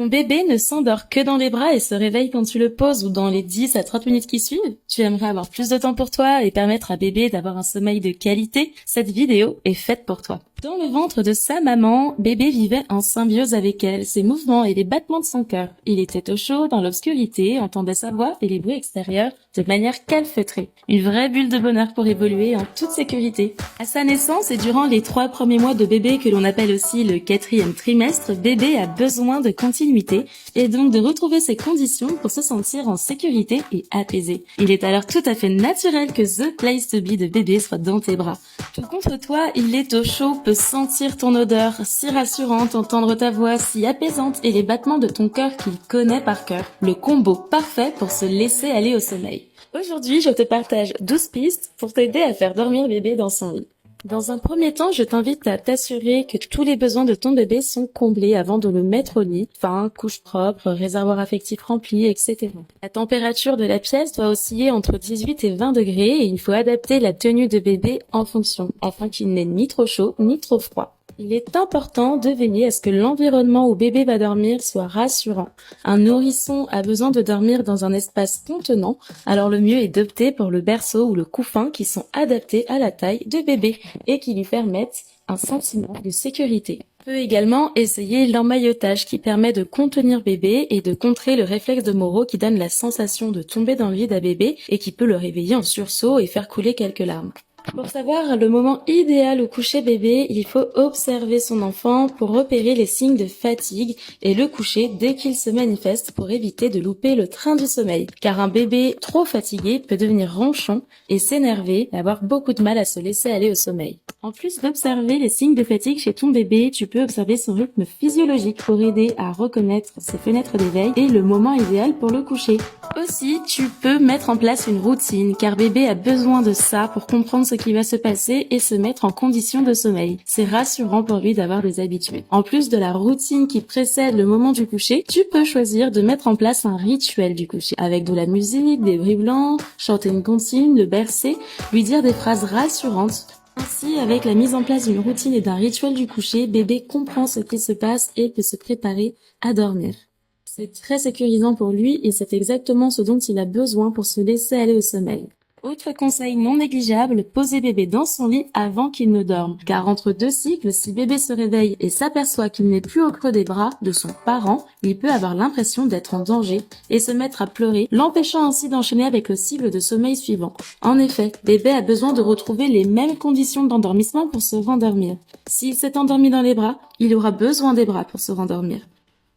Ton bébé ne s'endort que dans les bras et se réveille quand tu le poses ou dans les 10 à 30 minutes qui suivent. Tu aimerais avoir plus de temps pour toi et permettre à bébé d'avoir un sommeil de qualité? Cette vidéo est faite pour toi. Dans le ventre de sa maman, bébé vivait en symbiose avec elle, ses mouvements et les battements de son cœur. Il était au chaud, dans l'obscurité, entendait sa voix et les bruits extérieurs de manière calfeutrée. Une vraie bulle de bonheur pour évoluer en toute sécurité. À sa naissance et durant les 3 premiers mois de bébé que l'on appelle aussi le 4e trimestre, bébé a besoin de continuité et donc de retrouver ses conditions pour se sentir en sécurité et apaisé. Il est alors tout à fait naturel que the place to be de bébé soit dans tes bras. Tout contre toi, il est au chaud, peut sentir ton odeur si rassurante, entendre ta voix si apaisante et les battements de ton cœur qu'il connaît par cœur. Le combo parfait pour se laisser aller au sommeil. Aujourd'hui, je te partage 12 pistes pour t'aider à faire dormir bébé dans son lit. Dans un premier temps, je t'invite à t'assurer que tous les besoins de ton bébé sont comblés avant de le mettre au lit. Faim, couche propre, réservoir affectif rempli, etc. La température de la pièce doit osciller entre 18 et 20 degrés et il faut adapter la tenue de bébé en fonction, afin qu'il n'ait ni trop chaud ni trop froid. Il est important de veiller à ce que l'environnement où bébé va dormir soit rassurant. Un nourrisson a besoin de dormir dans un espace contenant, alors le mieux est d'opter pour le berceau ou le couffin qui sont adaptés à la taille de bébé et qui lui permettent un sentiment de sécurité. On peut également essayer l'emmaillotage qui permet de contenir bébé et de contrer le réflexe de Moro qui donne la sensation de tomber dans le vide à bébé et qui peut le réveiller en sursaut et faire couler quelques larmes. Pour savoir le moment idéal où coucher bébé, il faut observer son enfant pour repérer les signes de fatigue et le coucher dès qu'il se manifeste pour éviter de louper le train du sommeil. Car un bébé trop fatigué peut devenir ronchon et s'énerver et avoir beaucoup de mal à se laisser aller au sommeil. En plus d'observer les signes de fatigue chez ton bébé, tu peux observer son rythme physiologique pour aider à reconnaître ses fenêtres d'éveil et le moment idéal pour le coucher. Aussi, tu peux mettre en place une routine car bébé a besoin de ça pour comprendre ce qui va se passer et se mettre en condition de sommeil. C'est rassurant pour lui d'avoir des habitudes. En plus de la routine qui précède le moment du coucher, tu peux choisir de mettre en place un rituel du coucher avec de la musique, des bruits blancs, chanter une comptine, le bercer, lui dire des phrases rassurantes. Ainsi, avec la mise en place d'une routine et d'un rituel du coucher, bébé comprend ce qui se passe et peut se préparer à dormir. C'est très sécurisant pour lui et c'est exactement ce dont il a besoin pour se laisser aller au sommeil. Autre conseil non négligeable, poser bébé dans son lit avant qu'il ne dorme. Car entre 2 cycles, si bébé se réveille et s'aperçoit qu'il n'est plus au creux des bras de son parent, il peut avoir l'impression d'être en danger et se mettre à pleurer, l'empêchant ainsi d'enchaîner avec le cycle de sommeil suivant. En effet, bébé a besoin de retrouver les mêmes conditions d'endormissement pour se rendormir. S'il s'est endormi dans les bras, il aura besoin des bras pour se rendormir.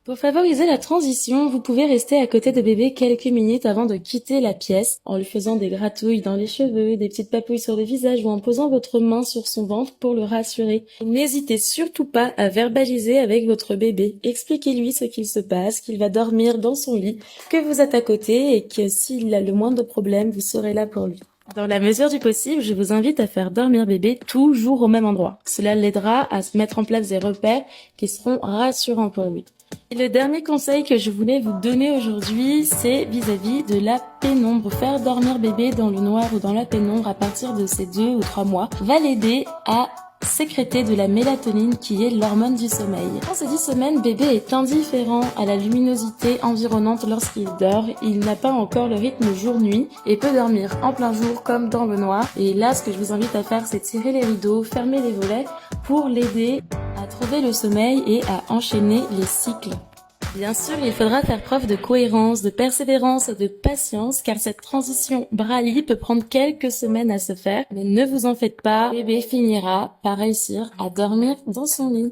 Pour favoriser la transition, vous pouvez rester à côté de bébé quelques minutes avant de quitter la pièce, en lui faisant des gratouilles dans les cheveux, des petites papouilles sur le visage ou en posant votre main sur son ventre pour le rassurer. N'hésitez surtout pas à verbaliser avec votre bébé. Expliquez-lui ce qu'il se passe, qu'il va dormir dans son lit, que vous êtes à côté et que s'il a le moindre problème, vous serez là pour lui. Dans la mesure du possible, je vous invite à faire dormir bébé toujours au même endroit. Cela l'aidera à se mettre en place des repères qui seront rassurants pour lui. Et le dernier conseil que je voulais vous donner aujourd'hui, c'est vis-à-vis de la pénombre. Faire dormir bébé dans le noir ou dans la pénombre à partir de ses 2 ou 3 mois va l'aider à sécréter de la mélatonine qui est l'hormone du sommeil. Dans ces 10 semaines, bébé est indifférent à la luminosité environnante lorsqu'il dort. Il n'a pas encore le rythme jour-nuit et peut dormir en plein jour comme dans le noir. Et là, ce que je vous invite à faire, c'est tirer les rideaux, fermer les volets pour l'aider à trouver le sommeil et à enchaîner les cycles. Bien sûr, il faudra faire preuve de cohérence, de persévérance et de patience car cette transition bras-lit peut prendre quelques semaines à se faire. Mais ne vous en faites pas, bébé finira par réussir à dormir dans son lit.